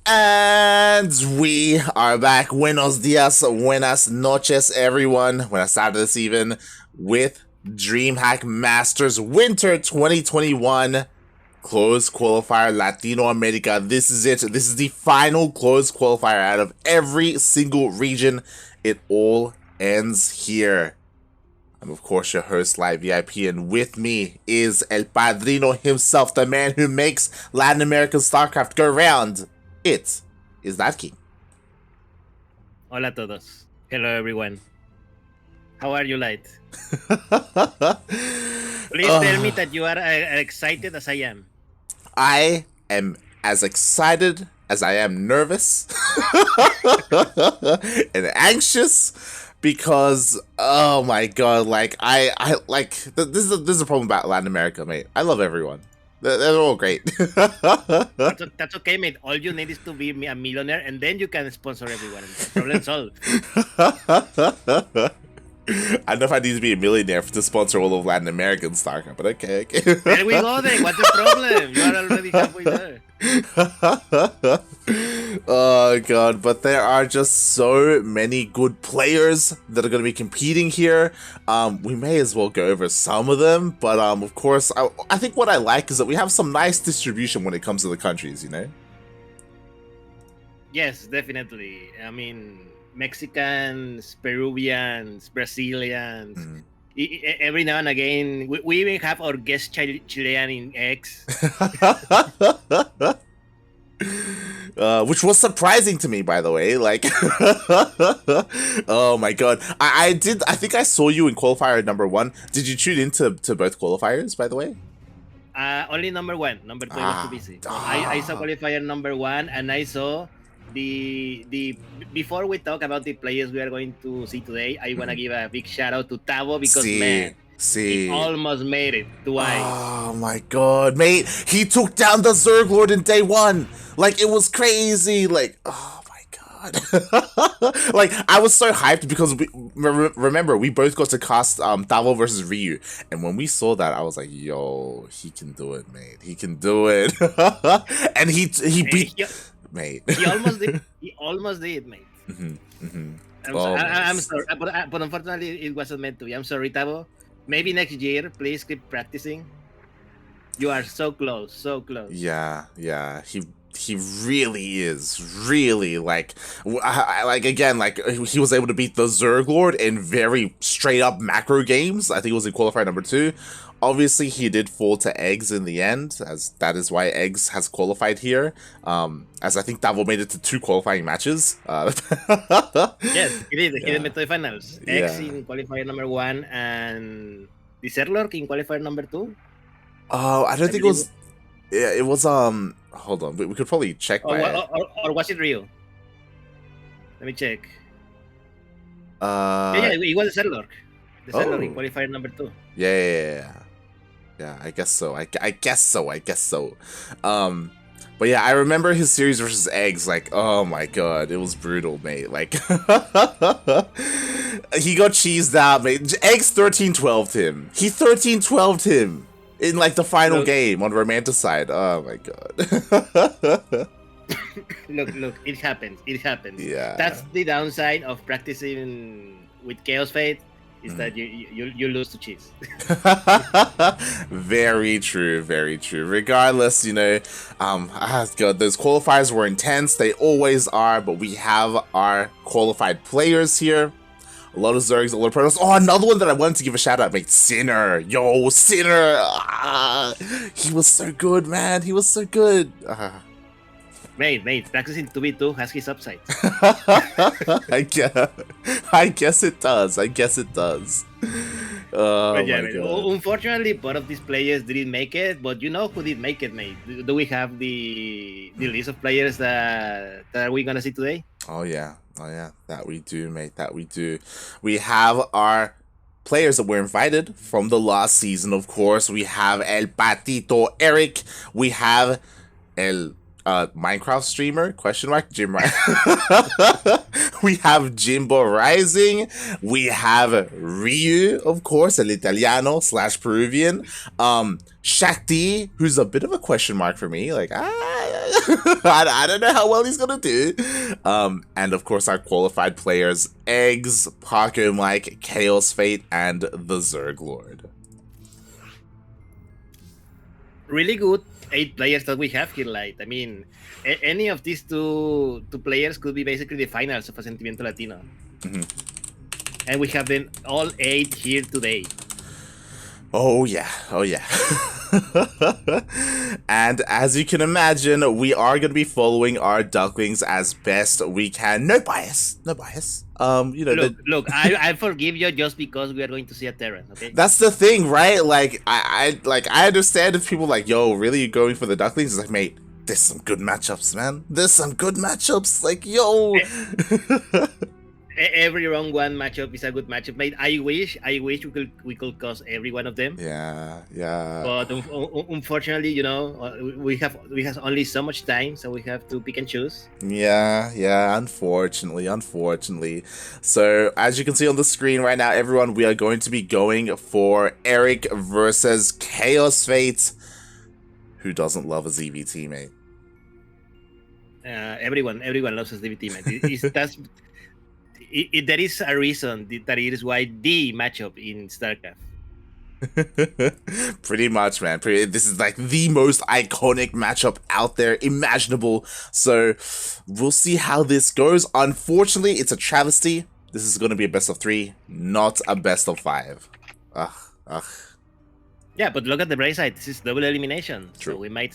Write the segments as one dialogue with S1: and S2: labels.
S1: And we are back. Buenos dias, buenas noches, everyone. Buenas tardes, even, with DreamHack Masters Winter 2021 Closed Qualifier Latino America. This is it. This is the final closed qualifier out of every single region. It all ends here. I'm, of course, your host, Live VIP, and with me is El Padrino himself, the man who makes Latin American StarCraft go round. It is that king.
S2: Hola a todos. Hello everyone. How are you, Light? Please tell me that you are excited as I am.
S1: I am as excited as I am nervous and anxious because, oh my god, like this is a problem about Latin America, mate. I love everyone. They're all great.
S2: That's okay, mate. All you need is to be a millionaire, and then you can sponsor everyone. Problem solved.
S1: I don't know if I need to be a millionaire to sponsor all of Latin American StarCraft, but okay.
S2: There we go then. What's the problem? You are already halfway there.
S1: Oh god, but there are just so many good players that are going to be competing here. We may as well go over some of them, but of course, I think what I like is that we have some nice distribution when it comes to the countries, you know?
S2: Yes, definitely. I mean, Mexicans, Peruvians, Brazilians. Every now and again, we even have our guest Chilean in X.
S1: Which was surprising to me, by the way. Like, oh my god, I think I saw you in qualifier number 1. Did you tune into both qualifiers, by the way?
S2: Only number 1. Number 2 was too busy. So I saw qualifier number 1, and I saw the before we talk about the players we are going to see today, I want to give a big shout out to Tavo because man, he almost made it twice.
S1: Oh my god, mate, he took down the Zerg Lord in day 1. Like, it was crazy. Like, oh my god. Like, I was so hyped because remember we both got to cast Tavo versus Ryu, and when we saw that, I was like, yo, he can do it, mate. He can do it. And he beat mate.
S2: He almost did, mate. I'm sorry, but unfortunately, it wasn't meant to be. I'm sorry, Tavo. Maybe next year, please keep practicing. You are so close, so close.
S1: Yeah. He really is really like again, like he was able to beat the Zerg Lord in very straight up macro games. I think it was in qualifier number 2. Obviously, he did fall to Eggs in the end, as that is why Eggs has qualified here. As I think Tavo made it to 2 qualifying matches.
S2: Yes, he did. He did make the finals. Eggs in qualifier number 1 and the Zerlork in qualifier number 2.
S1: Oh, I don't think it was. Yeah, it was. Hold on, we could probably check.
S2: Or was it Rio? Let me check. Yeah, it was the Zerlork. The Zerlork in qualifier number 2.
S1: Yeah, I guess so. I guess so. But yeah, I remember his series versus Eggs. Like, oh my god, it was brutal, mate. Like, he got cheesed out, mate. Eggs 13-12'd him. He 13-12'd him in like the final game on Romanticide. Oh my god.
S2: Look, it happens.
S1: Yeah.
S2: That's the downside of practicing with kaozfate. Is that you lose to cheese.
S1: Very true. Regardless, you know, God, those qualifiers were intense. They always are, but we have our qualified players here. A lot of Zergs, a lot of Protoss. Oh, another one that I wanted to give a shout out, mate. Sinner. Yo, Sinner. He was so good, man. He was so good.
S2: Mate, practicing 2v2 has his upside.
S1: I guess it does. Oh,
S2: but yeah,
S1: my God.
S2: Unfortunately, both of these players didn't make it, but you know who did make it, mate? Do we have the list of players that we're gonna see today?
S1: Oh yeah, that we do, mate, that we do. We have our players that were invited from the last season, of course. We have El Patito Erik. We have El Minecraft streamer, question mark, Jim Ryan. We have Jimbo Rising. We have Ryu, of course, El Italiano / Peruvian. Shakti, who's a bit of a question mark for me. Like, I don't know how well he's gonna do. And of course, our qualified players: Eggs, Paco Mike, Chaos Fate, and the Zerg Lord.
S2: Really good 8 players that we have here. Like, I mean, any of these two players could be basically the finals of a Sentimiento Latino. And we have them all 8 here today.
S1: Oh yeah, oh yeah. And as you can imagine, we are going to be following our Ducklings as best we can. No bias, no bias. You know,
S2: look, I forgive you just because we are going to see a Terran. Okay,
S1: that's the thing, right? Like, I understand if people like, yo, really, you going for the Ducklings? It's like, mate, there's some good matchups, man. There's some good matchups. Like, yo.
S2: Every round 1 matchup is a good matchup, mate. I wish we could cause every one of them.
S1: Yeah.
S2: But unfortunately, you know, we have only so much time, so we have to pick and choose.
S1: Yeah. Unfortunately. So as you can see on the screen right now, everyone, we are going to be going for Erik versus Chaos Fate. Who doesn't love a ZvT, mate?
S2: Everyone loves a ZvT, mate. There is a reason that it is why the matchup in StarCraft.
S1: Pretty much, man. This is like the most iconic matchup out there imaginable. So we'll see how this goes. Unfortunately, it's a travesty. This is going to be a best of 3, not a best of 5. Ugh.
S2: Yeah, but look at the bright side. This is double elimination.
S1: True.
S2: So we might,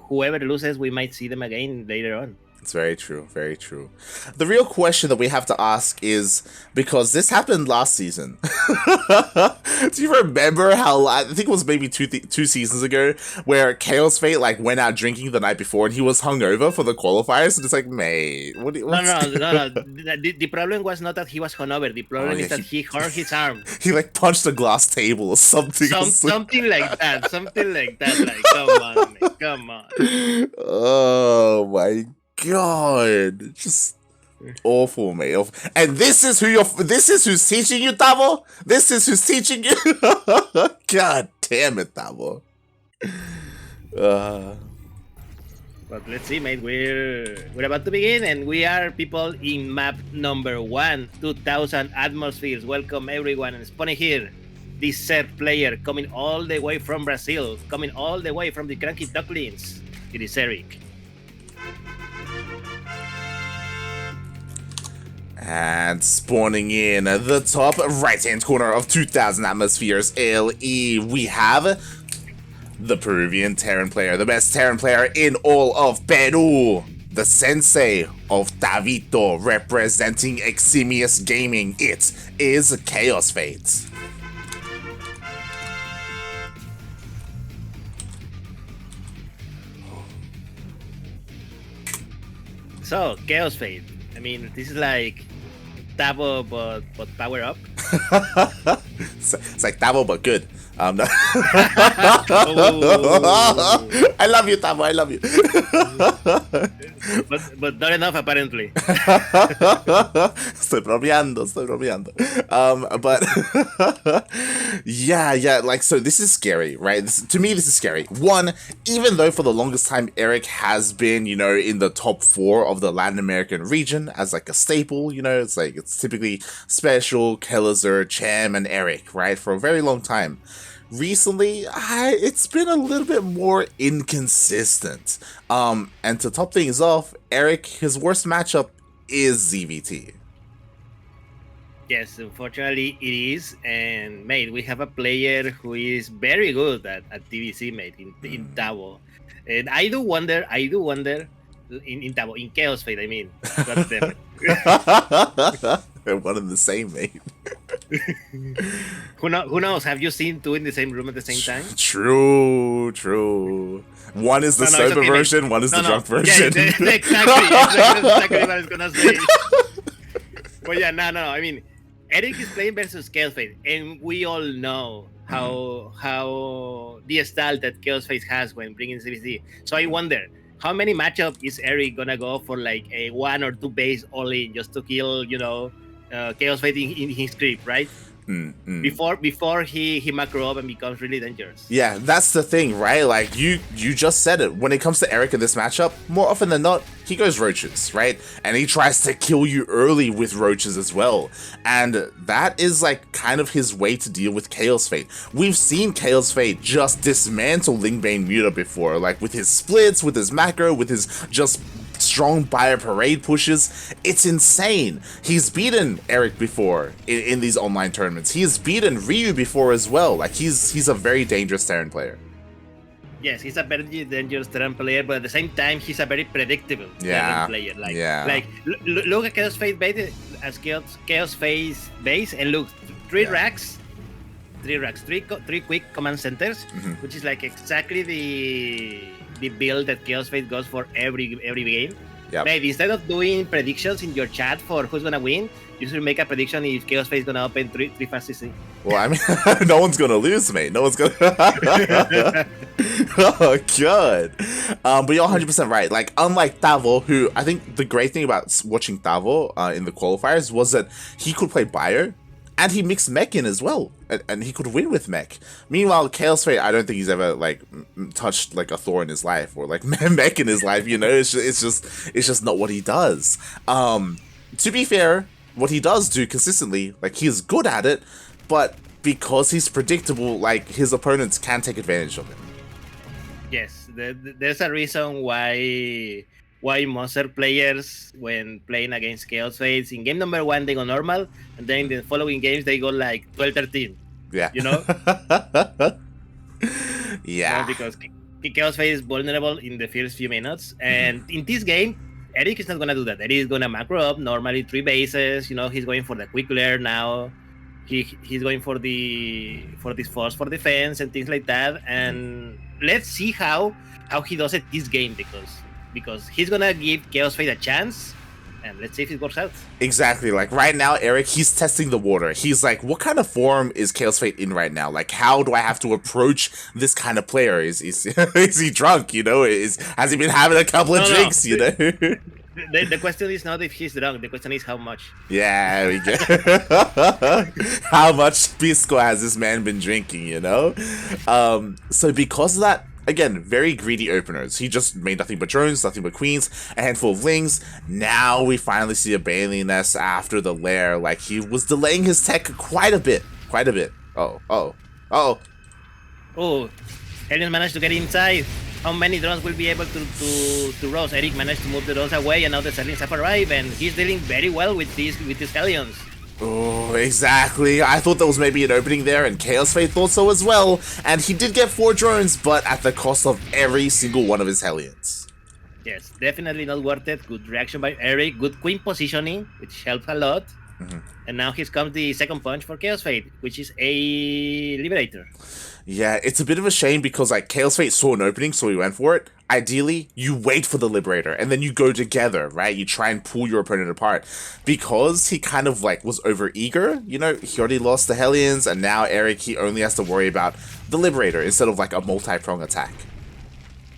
S2: whoever loses, we might see them again later on.
S1: It's very true, very true. The real question that we have to ask is, because this happened last season. Do you remember how, I think it was maybe two seasons ago, where Chaos Fate like went out drinking the night before and he was hungover for the qualifiers? And it's like, mate,
S2: No. The problem was not that he was hungover. The problem is that he hurt his arm.
S1: He like punched a glass table or something.
S2: Something like that. Like, come on, mate, come on.
S1: Oh my God, just awful, mate. And this is who's teaching you, Tavo. This is who's teaching you. God damn it, Tavo.
S2: But let's see, mate. We're about to begin, and we are people in map number 1, 2000 atmospheres. Welcome everyone, and spawning here, this third player coming all the way from Brazil, coming all the way from the CranKy Ducklings. It is Erik.
S1: And spawning in the top right-hand corner of 2000 atmospheres LE, we have the Peruvian Terran player, the best Terran player in all of Peru, the sensei of Tavito, representing Eximius Gaming. It is Chaos Fate.
S2: So, Chaos Fate. I mean, this is like Tavo, but power up.
S1: It's like Tavo, but good. No.
S2: Oh.
S1: I love you, Tavo. I love you.
S2: but not enough, apparently.
S1: Estoy bromeando. But yeah. Like, so this is scary, right? To me, this is scary. One, even though for the longest time Erik has been, you know, in the top 4 of the Latin American region as like a staple, you know, it's typically Special, Kelazur, Cham, and Erik, right? For a very long time. Recently, it's been a little bit more inconsistent. And to top things off, Erik, his worst matchup is ZvT.
S2: Yes, unfortunately it is. And mate, we have a player who is very good at TVC, mate, in Tavo. And I do wonder in Tavo, in Chaos Fate, I mean. God damn it.
S1: They're one and the same, mate.
S2: Who knows? Have you seen 2 in the same room at the same time?
S1: True. One is the sober version, mate. One is the drunk version.
S2: Yeah, exactly what I was gonna say. But yeah, no. I mean, Erik is playing versus Chaos Fate, and we all know how the style that Chaos Fate has when bringing CBC. So I wonder, how many matchup is Erik gonna go for like a 1 or 2 base all in just to kill, Chaos Fate in his creep, right? Before he macro up and becomes really dangerous.
S1: Yeah, that's the thing, right? Like you just said it. When it comes to Erik in this matchup, more often than not, he goes roaches, right? And he tries to kill you early with roaches as well. And that is like kind of his way to deal with Chaos Fate. We've seen Chaos Fate just dismantle Lingbane Muta before, like with his splits, with his macro, with his just strong Bio Parade pushes. It's insane. He's beaten Erik before in these online tournaments. He has beaten Ryu before as well. Like he's a very dangerous Terran player.
S2: Yes, he's a very dangerous Terran player, but at the same time, he's a very predictable Terran player. Like look at Chaos Fate base as Chaos Fate base, and look, three quick command centers, which is like exactly the build that Chaos Fate goes for every game.
S1: Yep.
S2: Right, instead of doing predictions in your chat for who's gonna win, you should make a prediction if Chaos Fate is gonna open 3 fast CC.
S1: Well, I mean, no one's gonna lose, mate. No one's gonna. Oh, good. But you're 100% right. Like, unlike Tavo, who I think the great thing about watching Tavo in the qualifiers was that he could play Bio. And he mixed mech in as well, and he could win with mech. Meanwhile, Chaos Fate, I don't think he's ever like touched like a Thor in his life or like mech in his life. It's just not what he does. To be fair, what he does do consistently, like he's good at it, but because he's predictable, like his opponents can take advantage of him.
S2: Yes, there's a reason why Monster players, when playing against Chaos Fates, in game number 1 they go normal, and then in the following games they go like 12-13.
S1: Yeah. Yeah.
S2: Because Chaos Fate is vulnerable in the first few minutes, and in this game, Erik is not gonna do that. Erik is gonna macro up normally 3 bases. He's going for the quick lair now. He's going for this force for defense and things like that. And let's see how he does it this game, because he's gonna give Chaos Fate a chance, and let's see if it works out.
S1: Exactly. Like right now, Erik, he's testing the water. He's like, what kind of form is Chaos Fate in right now? Like, how do I have to approach this kind of player? Is he drunk? Has he been having a couple of drinks?
S2: The question is not if he's drunk. The question is how much.
S1: Yeah, we get how much pisco has this man been drinking? So because of that. Again, very greedy openers. He just made nothing but drones, nothing but queens, a handful of lings. Now we finally see a Bailey Nest after the lair. Like, he was delaying his tech quite a bit. Oh,
S2: Erik managed to get inside. How many drones will be able to roast? Erik managed to move the drones away, and now the Zerlings have arrived, and he's dealing very well with these Hellions.
S1: Oh, exactly. I thought there was maybe an opening there, and Chaos Fate thought so as well. And he did get 4 drones, but at the cost of every single one of his Hellions.
S2: Yes, definitely not worth it. Good reaction by Erik. Good queen positioning, which helps a lot. And now here comes the second punch for Chaos Fate, which is a Liberator.
S1: Yeah, it's a bit of a shame because like Chaos Fate saw an opening, so he went for it. Ideally, you wait for the Liberator, and then you go together, right? You try and pull your opponent apart. Because he kind of like was over eager, he already lost the Hellions, and now Erik, he only has to worry about the Liberator instead of like a multi-prong attack.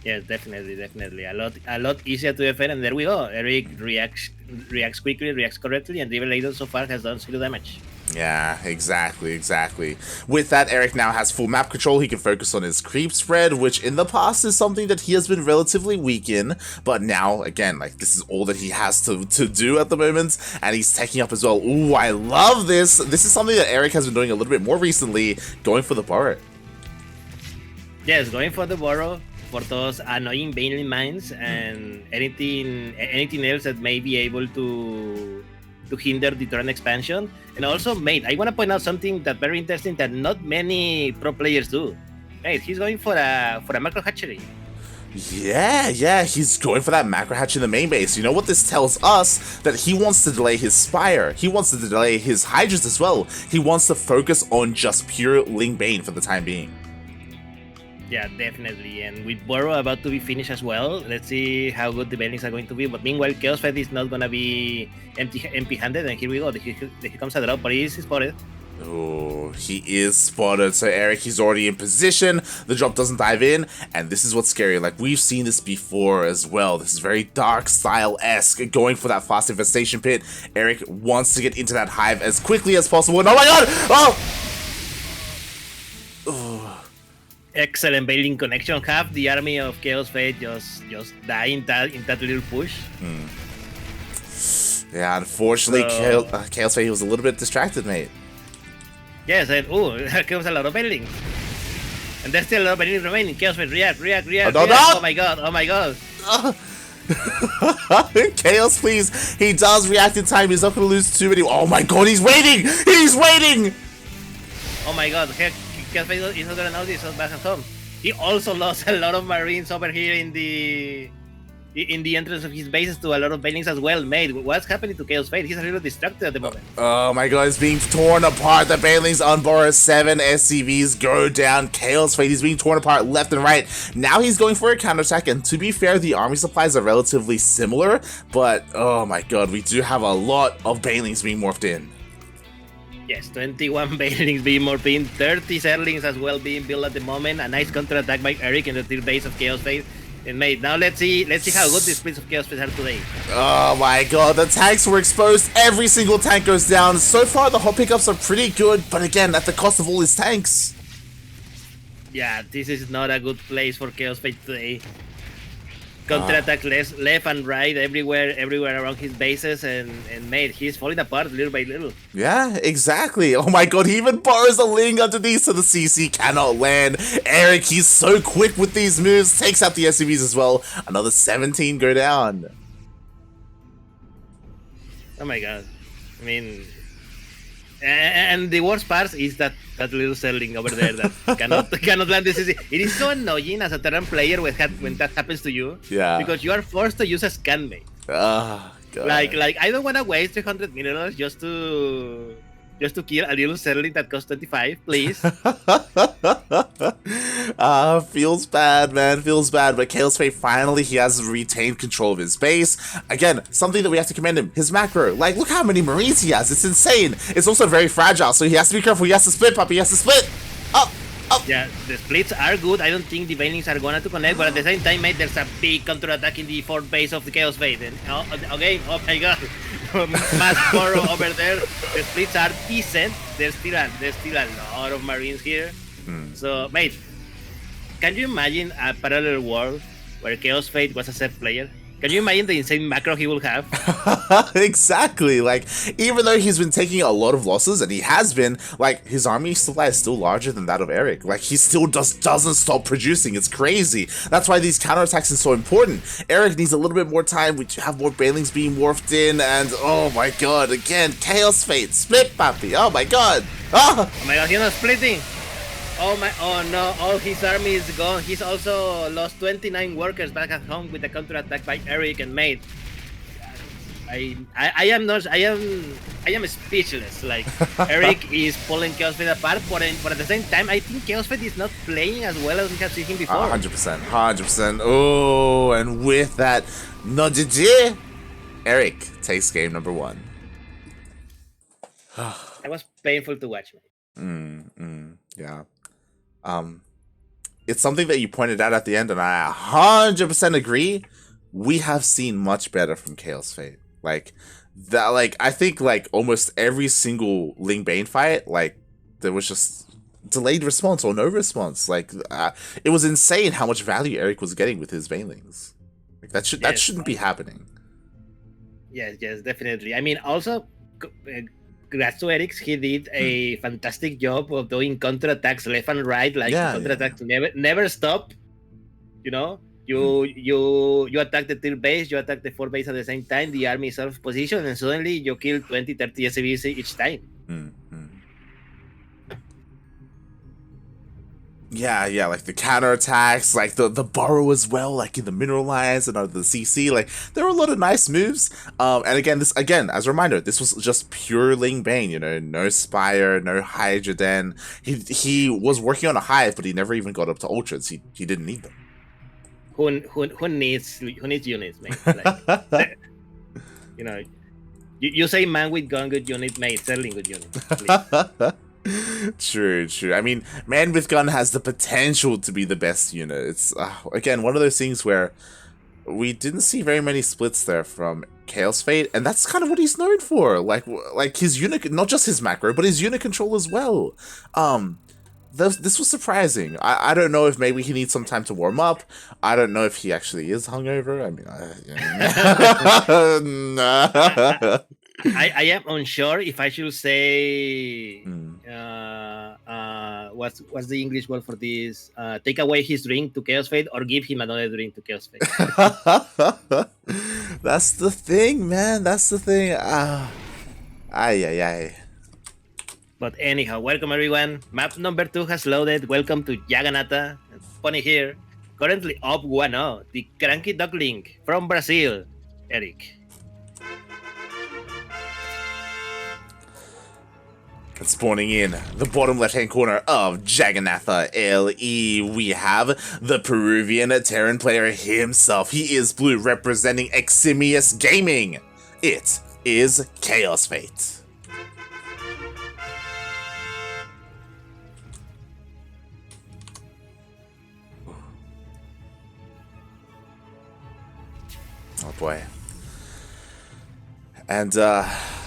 S2: Yes, definitely. A lot easier to defend, and there we go. Erik reacts quickly, reacts correctly, and the Liberator so far has done 0 damage.
S1: Yeah, exactly. With that, Erik now has full map control. He can focus on his creep spread, which in the past is something that he has been relatively weak in. But now, again, like this is all that he has to do at the moment, and he's taking up as well. Ooh, I love this. This is something that Erik has been doing a little bit more recently, going for the burrow.
S2: Yes, going for the burrow. For those annoying Baneling mines and anything else that may be able to hinder the turn expansion. And also, mate, I want to point out something that very interesting that not many pro players do. Mate, he's going for a macro hatchery.
S1: Yeah, he's going for that macro hatch in the main base. You know what this tells us? That he wants to delay his Spire. He wants to delay his Hydras as well. He wants to focus on just pure Ling Bane for the time being.
S2: Yeah, definitely. And with Burrow about to be finished as well, let's see how good the Banelings are going to be. But meanwhile, Chaos Fate is not going to be empty-handed. And here we go. Here comes a drop, but he is spotted.
S1: Oh, he is spotted. So Erik, he's already in position. The drop doesn't dive in, and this is what's scary. Like, we've seen this before as well. This is very dark style-esque, going for that fast infestation pit. Erik wants to get into that hive as quickly as possible. And oh my god! Oh!
S2: Excellent bailing connection. Half the army of Chaos Fate just die in that little push.
S1: Yeah, unfortunately, Chaos Fate, he was a little bit distracted, mate.
S2: Yes, and here comes a lot of bailings. And there's still a lot of bailings remaining. Chaos Fate, react.
S1: No.
S2: Oh my god.
S1: Chaos, please. He does react in time. He's not going to lose too many. Oh my god, he's waiting! He's waiting!
S2: Oh my god, Chaos Fate is not gonna know this, so back at home. He also lost a lot of Marines over here in the entrance of his bases to a lot of bailings as well, mate. What's happening to Chaos Fate? He's a little distracted at the moment.
S1: Oh my god, he's being torn apart. The bailings on Boris 7 SCVs go down. Chaos Fate, he's being torn apart left and right. Now he's going for a counterattack, and to be fair, the army supplies are relatively similar, but oh my god, we do have a lot of bailings being morphed in.
S2: Yes, 21 bailings being morphed in, 30 Zerlings as well being built at the moment. A nice counterattack by Erik in the tier base of Chaos Fate. And mate, now let's see how good the splits of Chaos Fate are today.
S1: Oh my god, the tanks were exposed. Every single tank goes down. So far, the hot pickups are pretty good, but again, at the cost of all his tanks.
S2: Yeah, this is not a good place for Chaos Fate today. Counterattack left and right everywhere around his bases, and mate, he's falling apart little by little.
S1: Yeah, exactly. Oh my god, he even borrows a Ling underneath so the CC cannot land. Erik, he's so quick with these moves, takes out the SCVs as well. Another 17 go down.
S2: Oh my god. I mean, and the worst part is that little Zerling over there that cannot land the CC. It is so annoying as a Terran player when that happens to you.
S1: Yeah.
S2: Because you are forced to use a scan, mate.
S1: Oh, god.
S2: Like I don't want to waste 300 minerals just to kill a little Zerling that costs 25, please.
S1: Feels bad, man. Feels bad. But Chaos Fate, finally, he has retained control of his base. Again, something that we have to commend him. His macro. Like, look how many Marines he has. It's insane. It's also very fragile, so he has to be careful. He has to split, puppy. He has to split. Up.
S2: Yeah, the splits are good. I don't think the bailings are going to connect, but at the same time, mate, there's a big counterattack in the fourth base of the Chaos Fate. And again, oh my god. Mass borrow over there. The splits are decent. There's still a lot of Marines here. So, mate, can you imagine a parallel world where Chaos Fate was a set player? Can you imagine the insane macro he will have?
S1: Exactly. Like, even though he's been taking a lot of losses, and he has been, like, his army supply is still larger than that of Erik. Like, he still doesn't stop producing. It's crazy. That's why these counterattacks are so important. Erik needs a little bit more time. We have more bailings being morphed in, and oh my god, again, Chaos Fate, split, papi. Oh my god.
S2: Oh my god, he's not splitting. Oh no, all his army is gone. He's also lost 29 workers back at home with the counterattack by Erik, and mate, I am speechless. Like, Erik is pulling Chaos Fate apart, but at the same time, I think Chaos Fate is not playing as well as we have seen him before.
S1: 100%. Oh, and with that, no GG, Erik takes game number 1.
S2: That was painful to watch, man.
S1: Yeah. It's something that you pointed out at the end, and I 100% agree. We have seen much better from Chaos Fate. Like that, like I think like almost every single Ling Bane fight, like there was just delayed response or no response. Like it was insane how much value Erik was getting with his Banelings. Like that shouldn't be happening.
S2: Yes, definitely. I mean, also. Congrats to Erik, he did a fantastic job of doing counterattacks left and right, like counterattacks never stop. You know, you attack the tier base, you attack the 4 base at the same time, the army is out of position, and suddenly you kill 20, 30 SCVs each time.
S1: Yeah, like the counterattacks, like the borrow as well, like in the mineral lines and the CC, like there were a lot of nice moves. And again, as a reminder, this was just pure Ling Bane, you know, no Spire, no Hydra Den. He was working on a Hive, but he never even got up to Ultras. He didn't need them.
S2: Who needs units, mate? Like, you know, you say man with gun good unit, mate, Zerling good unit, please.
S1: True, true. I mean, Man with Gun has the potential to be the best unit. It's, again, one of those things where we didn't see very many splits there from kaozfate, and that's kind of what he's known for. Like his unit, not just his macro, but his unit control as well. This was surprising. I don't know if maybe he needs some time to warm up. I don't know if he actually is hungover. I mean,
S2: I am unsure if I should say what's the English word for this? Take away his drink to kaozfate or give him another drink to kaozfate.
S1: That's the thing, man. That's the thing. Ay.
S2: But anyhow, welcome everyone. Map number 2 has loaded. Welcome to Jagannatha. Funny here. Currently up 1-0. The CranKy Duckling from Brazil. Erik.
S1: And spawning in the bottom left-hand corner of Jagannatha LE, we have the Peruvian Terran player himself. He is blue, representing Eximius Gaming. It is kaozfate. Oh boy. And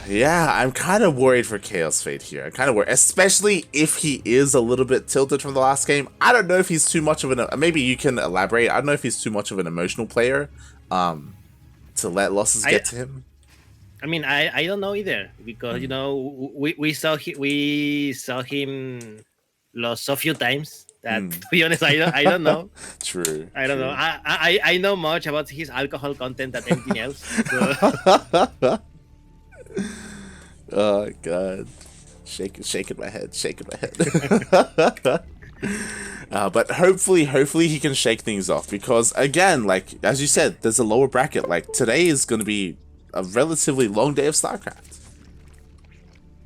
S1: yeah, I'm kind of worried for kaozfate here. I'm kind of worried, especially if he is a little bit tilted from the last game. I don't know if he's too much of an, maybe you can elaborate. I don't know if he's too much of an emotional player to let losses get to him.
S2: I mean, I don't know either, because you know, we saw him lose so few times that to be honest, I don't know.
S1: True.
S2: I don't know. I know much about his alcohol content than anything else. So.
S1: Oh god, shaking my head. But hopefully he can shake things off, because again, like as you said, there's a lower bracket. Like today is going to be a relatively long day of StarCraft.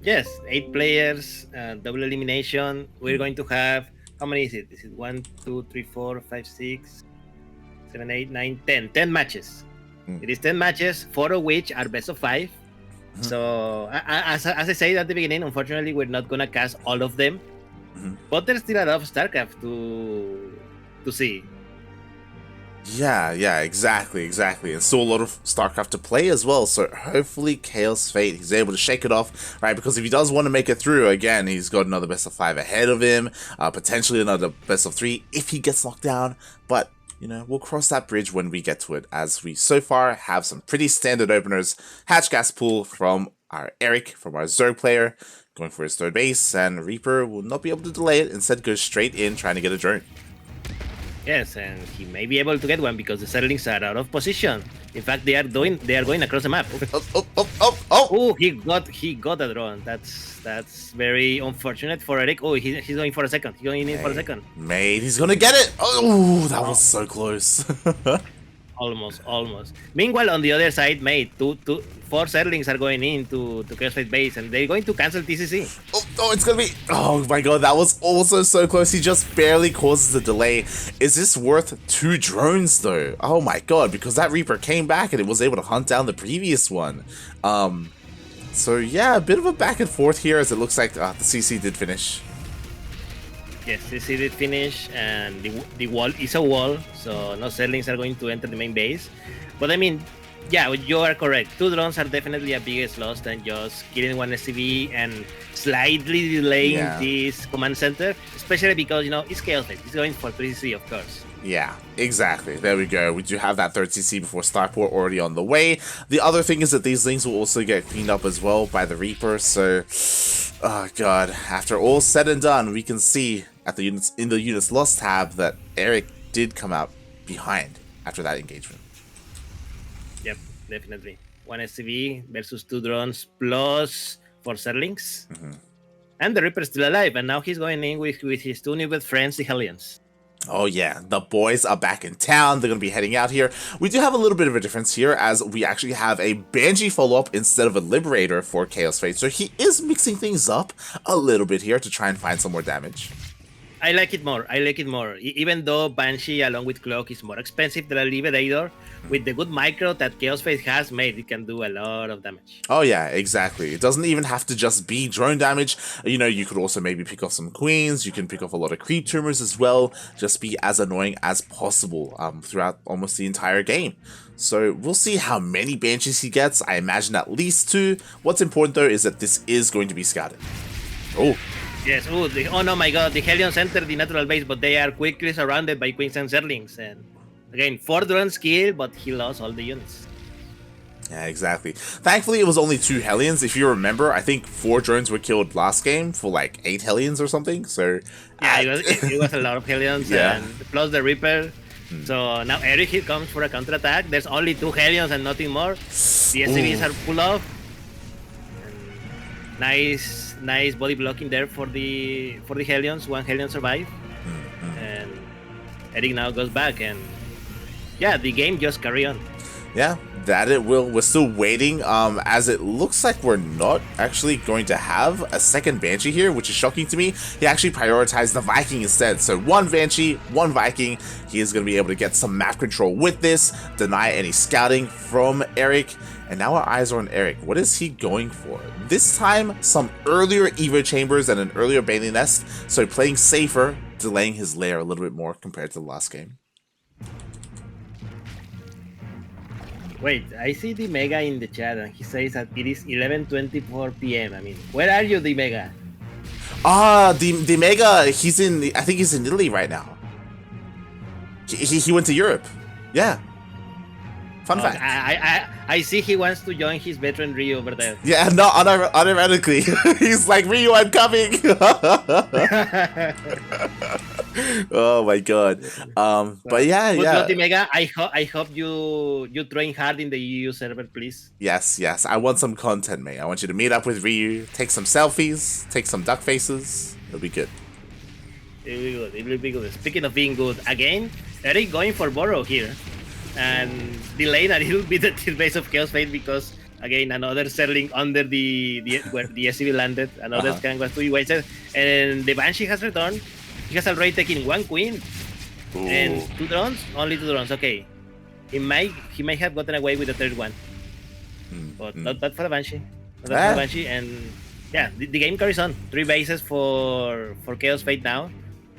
S2: Yes, 8 players, double elimination. We're going to have, how many is it? Is it 1, 2, 3, 4, 5, 6, 7, 8, 9, 10? 10 matches. It is 10 matches, 4 of which are best of 5. So, as I said at the beginning, unfortunately, we're not going to cast all of them. But there's still a lot of StarCraft to see.
S1: Yeah, exactly. And still a lot of StarCraft to play as well, so hopefully kaozfate, he's able to shake it off, right? Because if he does want to make it through, again, he's got another best of 5 ahead of him, potentially another best of 3 if he gets knocked down, but, you know, we'll cross that bridge when we get to it, as we so far have some pretty standard openers. Hatch gas pool from our Erik, from our Zerg player, going for his third base, and Reaper will not be able to delay it, instead goes straight in trying to get a drone.
S2: Yes, and he may be able to get one because the Zerglings are out of position. In fact, they are going across the map. Oh, he got a drone. That's very unfortunate for Erik. Oh, he's going for a second. He's going in for a second.
S1: Mate, he's gonna get it. Oh, that was so close.
S2: Almost. Meanwhile, on the other side, mate, 4 Zerglings are going into kaozfate base, and they're going to cancel TCC.
S1: Oh, it's gonna be. Oh my god, that was also so close. He just barely causes a delay. Is this worth 2 drones though? Oh my god, because that Reaper came back and it was able to hunt down the previous one. So yeah, a bit of a back and forth here, as it looks like the CC did finish.
S2: Yes, CC did finish, and the wall is a wall, so no Zerglings are going to enter the main base. But I mean, yeah, you are correct. 2 drones are definitely a biggest loss than just killing 1 SCV and slightly delaying this command center, especially because, you know, it's kaozfate. It's going for 3CC, of course.
S1: Yeah, exactly. There we go. We do have that 3rd CC before Starport already on the way. The other thing is that these links will also get cleaned up as well by the Reaper, so... Oh god, after all said and done, we can see at the units lost tab that Erik did come out behind after that engagement.
S2: Yep, definitely. 1 SCV versus 2 drones plus 4 Zerglings. And the Reaper is still alive, and now he's going in with his 2 new friends, the Hellions.
S1: Oh yeah, the boys are back in town. They're going to be heading out here. We do have a little bit of a difference here, as we actually have a Banshee follow-up instead of a Liberator for kaozfate. So he is mixing things up a little bit here to try and find some more damage.
S2: I like it more. I like it more. Even though Banshee along with Cloak is more expensive than a Liberator, with the good micro that Chaos Fate has made, it can do a lot of damage.
S1: Oh yeah, exactly. It doesn't even have to just be drone damage. You know, you could also maybe pick off some queens. You can pick off a lot of creep tumors as well. Just be as annoying as possible throughout almost the entire game. So we'll see how many Banshees he gets. I imagine at least 2. What's important though is that this is going to be scouted. Oh.
S2: Yes. Oh no, my God! The Hellions enter the natural base, but they are quickly surrounded by queens and zerlings. And again, 4 drones kill, but he lost all the units.
S1: Yeah, exactly. Thankfully, it was only 2 Hellions. If you remember, I think 4 drones were killed last game for like 8 Hellions or something. So
S2: yeah, it was a lot of Hellions,
S1: yeah.
S2: And plus the Reaper. So now Erik here comes for a counterattack. There's only 2 Hellions and nothing more. The SCVs are pulled off. And nice body blocking there for the Hellions. 1 Hellion survived. And Erik now goes back, and yeah, the game just carry on.
S1: Yeah, that it will. We're still waiting, as it looks like we're not actually going to have a second Banshee here, which is shocking to me. He actually prioritized the Viking instead. So 1 Banshee, 1 Viking. He is going to be able to get some map control with this, deny any scouting from Erik. And now our eyes are on Erik. What is he going for? This time, some earlier Evo chambers and an earlier Bailey nest. So playing safer, delaying his lair a little bit more compared to the last game.
S2: Wait, I see the Mega in the chat, and he says that it is 11:24 p.m. I mean, where are you, the Mega?
S1: The Mega, he's in, I think he's in Italy right now. He went to Europe. Yeah. Fun fact.
S2: I see he wants to join his veteran Ryu over there.
S1: Yeah, no, unironically. He's like, Ryu, I'm coming. Oh my god. But yeah.
S2: Mega, I hope you train hard in the EU server, please.
S1: Yes. I want some content, mate. I want you to meet up with Ryu, take some selfies, take some duck faces. It'll be good.
S2: It will be good. Speaking of being good, again, Erik going for Burrow here. And delaying a little bit at the base of Chaos Fate because again another Zerling under where the SCV landed, another scan was 2 wasted, and the Banshee has returned. He has already taken 1 queen. Ooh. And 2 drones, only 2 drones. Okay, he might have gotten away with the 3rd one, but not bad for the Banshee. Not bad for the Banshee, and yeah, the game carries on. 3 bases for Chaos Fate now,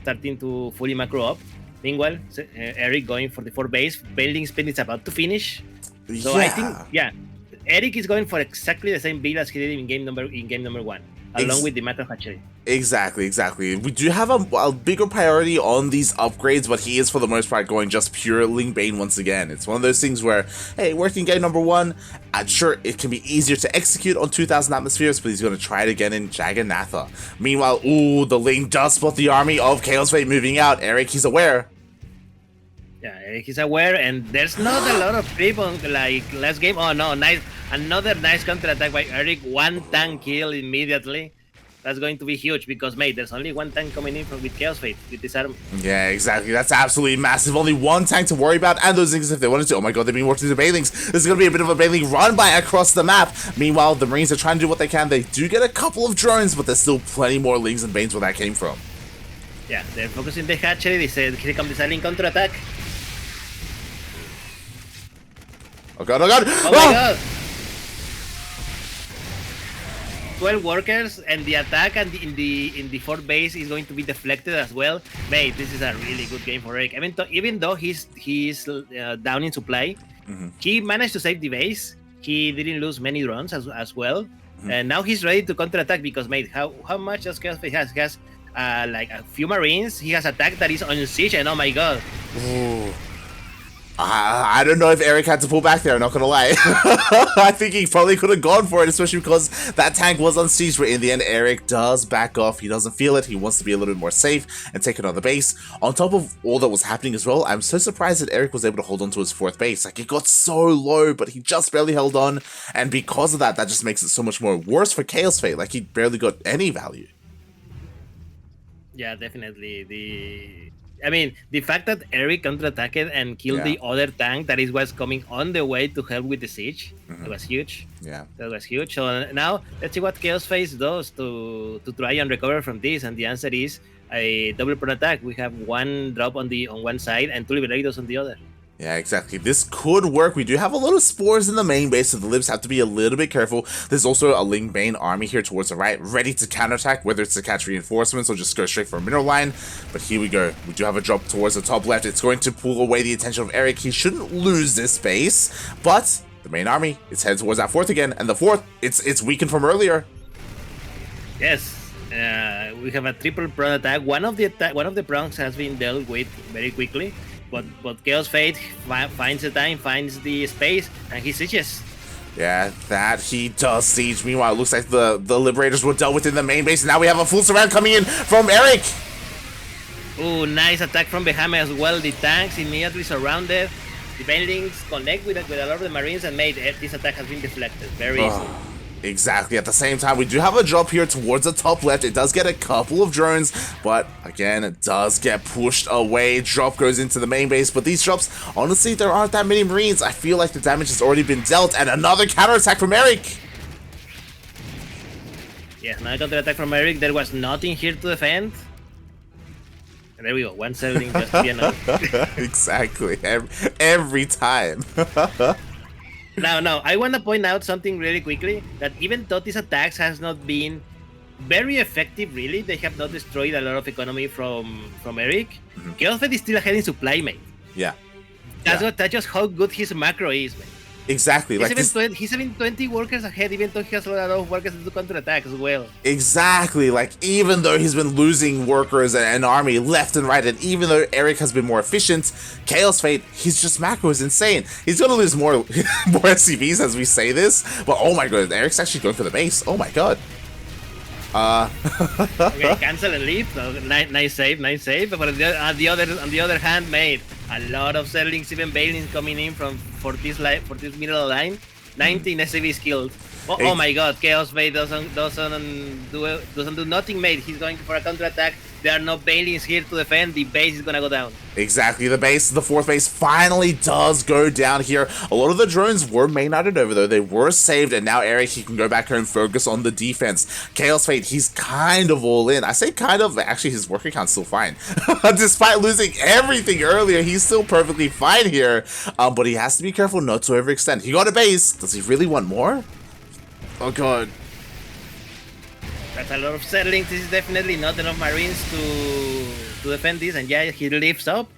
S2: starting to fully macro up. Meanwhile, Erik going for the 4 base. Building speed is about to finish. So I think, Erik is going for exactly the same build as he did in game number 1, along with the Macro Hatchery.
S1: Exactly. We do have a bigger priority on these upgrades, but he is for the most part going just pure Ling Bane once again. It's one of those things where, hey, working game number 1, sure, it can be easier to execute on 2000 atmospheres, but he's going to try it again in Jagannatha. Meanwhile, the Ling does spot the army of Chaos Fate moving out. Erik, he's aware.
S2: Yeah, Erik is aware, and there's not a lot of creep on like last game. Oh no, another nice counter attack by Erik. 1 tank kill immediately. That's going to be huge because, mate, there's only 1 tank coming in with Chaos Fate with this army.
S1: Yeah, exactly. That's absolutely massive. Only 1 tank to worry about, and those things if they wanted to. Oh my god, they've been working the Bailings. This is going to be a bit of a Bailing run by across the map. Meanwhile, the Marines are trying to do what they can. They do get a couple of drones, but there's still plenty more Lings and Banes where that came from.
S2: Yeah, they're focusing the hatchery. They said, here comes the silent counter attack.
S1: Oh god.
S2: Oh my god! 12 workers, and the attack and in the 4th base is going to be deflected as well. Mate, this is a really good game for Erik. Even though he's down in supply, he managed to save the base. He didn't lose many drones as well, and now he's ready to counterattack because, mate, how much does Chaos Fate has? He has like a few Marines. He has attack that is on siege, and oh my god.
S1: Ooh. I don't know if Erik had to pull back there, I'm not gonna lie. I think he probably could have gone for it, especially because that tank was on siege, but in the end, Erik does back off. He doesn't feel it. He wants to be a little bit more safe and take another base. On top of all that was happening as well, I'm so surprised that Erik was able to hold on to his 4th base. Like, it got so low, but he just barely held on, and because of that, that just makes it so much more worse for Chaos Fate. Like, he barely got any value.
S2: Yeah, definitely. I mean, the fact that Erik counterattacked and killed the other tank that was coming on the way to help with the siege, that was huge.
S1: Yeah,
S2: that was huge. So now let's see what Chaos Fate does to try and recover from this. And the answer is a double pro attack. We have one drop on one side and two Liberators on the other.
S1: Yeah, exactly. This could work. We do have a lot of spores in the main base, so the Libs have to be a little bit careful. There's also a Ling Bane army here towards the right, ready to counterattack, whether it's to catch reinforcements or just go straight for a mineral line. But here we go. We do have a drop towards the top left. It's going to pull away the attention of Erik. He shouldn't lose this base, but the main army is headed towards that fourth again, and the fourth, it's weakened from earlier.
S2: Yes. We have a triple prone attack. One of the prongs has been dealt with very quickly. But kaozfate finds the time, finds the space, and he sieges.
S1: Yeah, that he does siege. Meanwhile, it looks like the Liberators were dealt with in the main base, and now we have a full surround coming in from Erik.
S2: Ooh, nice attack from behind as well. The tanks immediately surrounded. The banelings connect with a lot of the Marines and made this attack has been deflected very easily.
S1: Exactly. At the same time, we do have a drop here towards the top left. It does get a couple of drones, but again, it does get pushed away. Drop goes into the main base, but these drops, honestly, there aren't that many Marines. I feel like the damage has already been dealt, and another counterattack from Erik.
S2: Yeah, another counterattack from Erik. There was nothing here to defend. And there we go. One settling just to be another.
S1: Exactly. Every time.
S2: Now, I want to point out something really quickly, that even though these attacks has not been very effective, really, they have not destroyed a lot of economy from Erik. kaozfate is still ahead in supply, mate.
S1: Yeah.
S2: That's just how good his macro is, man.
S1: Exactly.
S2: He's even 20 workers ahead, even though he has a lot of workers to do counterattack as well.
S1: Exactly. Like, even though he's been losing workers and army left and right, and even though Erik has been more efficient, kaozfate, his just macro is insane. He's gonna lose more SCVs as we say this, but oh my god, Erik's actually going for the base. Oh my god.
S2: Okay, cancel and leave. So, nice save. But on the other hand, mate, a lot of settlings, even Balins coming in for this middle line. 19 SCVs killed. Oh my god, kaozfate doesn't do nothing, mate. He's going for a counterattack. There are no Balins here to defend. The base is gonna go down.
S1: Exactly, the fourth base finally does go down here. A lot of the drones were main knighted over though. They were saved, and now Erik, he can go back home, focus on the defense. kaozfate, he's kind of all in. I say kind of, actually his worker count's still fine. Despite losing everything earlier, he's still perfectly fine here. But he has to be careful not to overextend. He got a base. Does he really want more? Oh god.
S2: That's a lot of settlings. This is definitely not enough Marines to defend this. And yeah, he lifts up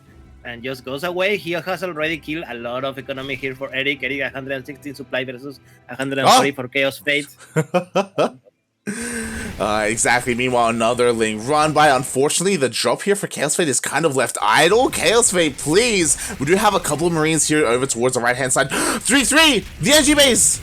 S2: and just goes away. He has already killed a lot of economy here for Erik. Erik 116 supply versus 140 for kaozfate.
S1: Exactly. Meanwhile, another Ling run by. Unfortunately, the drop here for kaozfate is kind of left idle. kaozfate, please. We do have a couple of Marines here over towards the right-hand side. 3-3! The energy base!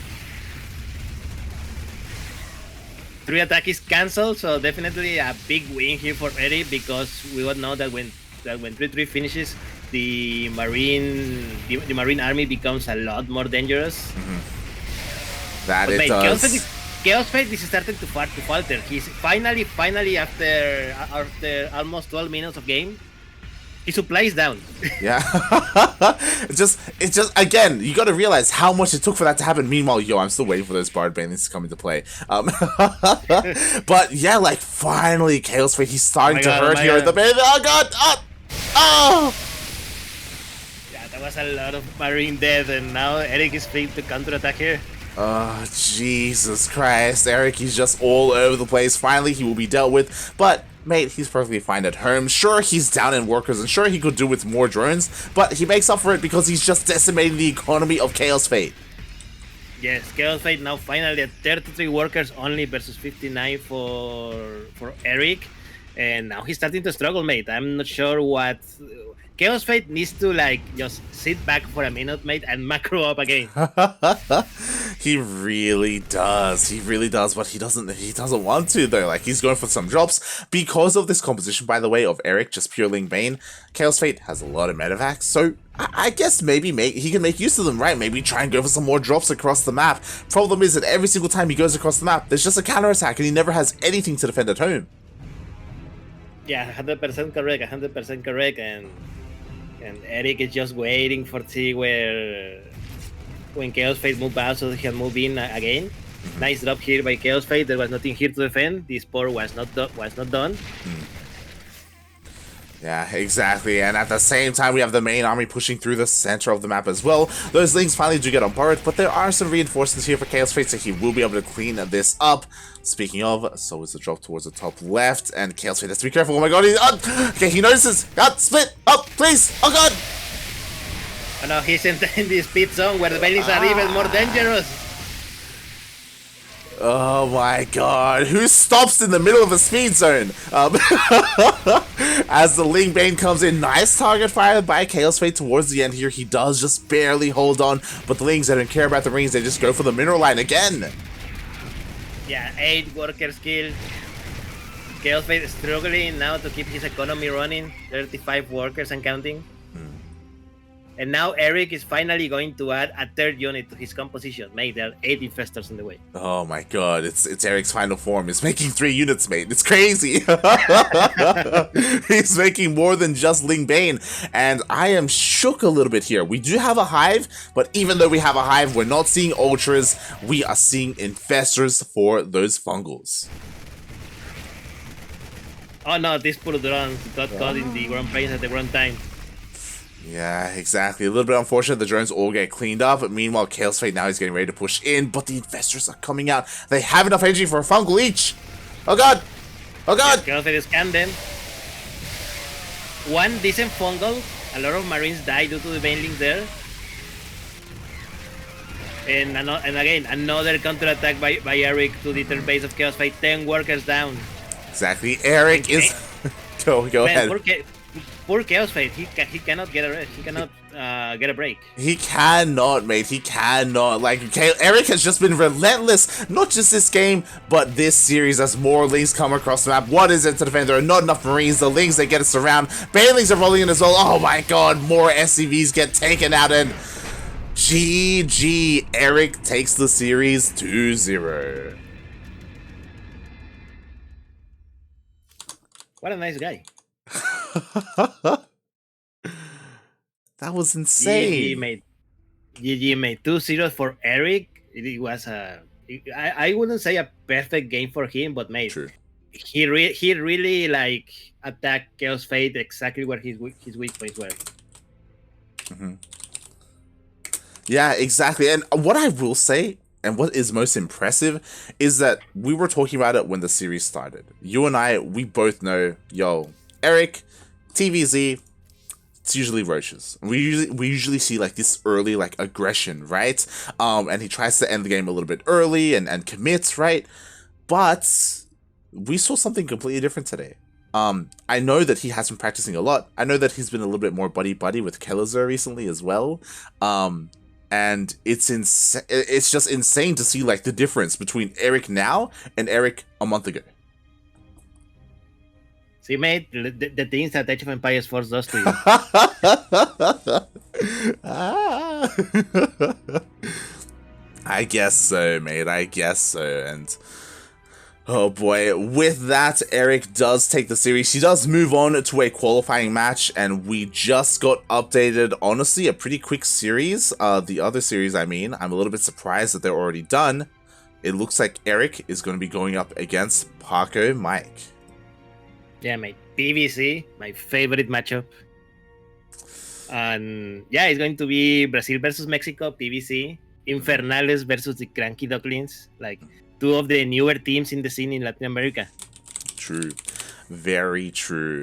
S2: 3 attack is cancelled, so definitely a big win here for Erik, because we would know that when 3-3 finishes, the marine army becomes a lot more dangerous.
S1: That it does.
S2: kaozfate is starting to falter. He's finally after almost 12 minutes of game, his supply is down.
S1: Yeah. It's just again, you gotta realize how much it took for that to happen. Meanwhile, I'm still waiting for those Bard Banelings to come into play. But yeah, like finally kaozfate, he's starting to hurt here at the base. Oh god! Oh!
S2: Yeah, that was a lot of Marine death, and now Erik is free to counterattack here.
S1: Oh, Jesus Christ. Erik, he's just all over the place. Finally, he will be dealt with. But, mate, he's perfectly fine at home. Sure, he's down in workers, and sure, he could do with more drones, but he makes up for it because he's just decimating the economy of kaozfate.
S2: Yes, kaozfate now finally at 33 workers only versus 59 for Erik. And now he's starting to struggle, mate. I'm not sure what... kaozfate needs to, like, just sit back for a minute, mate, and macro up again.
S1: He really does, but he doesn't want to, though. Like, he's going for some drops. Because of this composition, by the way, of Erik, just pure Ling Bane, kaozfate has a lot of medevacs, so I guess maybe he can make use of them, right? Maybe try and go for some more drops across the map. Problem is that every single time he goes across the map, there's just a counterattack, and he never has anything to defend at home.
S2: Yeah, 100% correct, and Erik is just waiting for see when kaozfate move out so he can move in again. Nice drop here by kaozfate. There was nothing here to defend. The spore was not done.
S1: Yeah, exactly. And at the same time, we have the main army pushing through the center of the map as well. Those Lings finally do get on board, but there are some reinforcements here for kaozfate, so he will be able to clean this up. Speaking of, so is the drop towards the top left, and kaozfate has to be careful. Oh my god, okay, he notices. God, split up, please. Oh god.
S2: Oh no, he's in the speed zone where the Bailings are even more dangerous.
S1: Oh my god, who stops in the middle of a speed zone? As the Ling Bane comes in, nice target fire by kaozfate towards the end here. He does just barely hold on, but the Lings, they don't care about the rings, they just go for the mineral line again.
S2: Yeah, 8 workers killed. kaozfate is struggling now to keep his economy running. 35 workers and counting. And now Erik is finally going to add a third unit to his composition. Mate, there are 8 infestors in the way.
S1: Oh my god, it's Erik's final form. He's making 3 units, mate. It's crazy. He's making more than just Ling Bane. And I am shook a little bit here. We do have a hive, but even though we have a hive, we're not seeing ultras. We are seeing infestors for those fungals.
S2: Oh no, this poor drone got caught in the wrong place at the wrong time.
S1: Yeah, exactly. A little bit unfortunate. The drones all get cleaned up. Meanwhile, kaozfate now is getting ready to push in, but the infestors are coming out. They have enough energy for a fungal each. Oh god! Oh god!
S2: Yes, kaozfate scanned them. One decent fungal. A lot of marines die due to the banelings there. And again, another counterattack by Erik to the third base of kaozfate. 10 workers down.
S1: Exactly. Erik is... Go ahead.
S2: Poor kaozfate, he cannot get a rest. He cannot get a break.
S1: He cannot, mate. He cannot. Like, Erik has just been relentless, not just this game, but this series as more Lings come across the map. What is it to defend? There are not enough Marines. The Lings, they get us around. Banelings are rolling in as well. Oh my god, more SCVs get taken out, and GG. Erik takes the series 2-0.
S2: What a nice guy.
S1: That was insane.
S2: GG made 2-0 for Erik. It was I wouldn't say a perfect game for him, but mate,
S1: true.
S2: He really like attacked kaozfate exactly where his weak points were.
S1: Yeah, exactly. And what I will say, and what is most impressive, is that we were talking about it when the series started. You and I, we both know, yo, Erik, TVZ, it's usually roaches. We usually see like this early like aggression, right? And he tries to end the game a little bit early and commits, right? But we saw something completely different today. I know that he has been practicing a lot. I know that he's been a little bit more buddy with Kelazar recently as well. And it's just insane to see like the difference between Erik now and Erik a month ago.
S2: See, mate, the things that Age of Empires Force does to you.
S1: I guess so, mate. I guess so. And oh boy, with that, Erik does take the series. He does move on to a qualifying match, and we just got updated. Honestly, a pretty quick series. The other series, I mean, I'm a little bit surprised that they're already done. It looks like Erik is going to be going up against Paco Mike.
S2: Yeah, mate. PVC, my favorite matchup. And yeah, it's going to be Brazil versus Mexico, PVC. Infernales versus the CranKy Ducklings. Like, 2 of the newer teams in the scene in Latin America.
S1: True. Very true.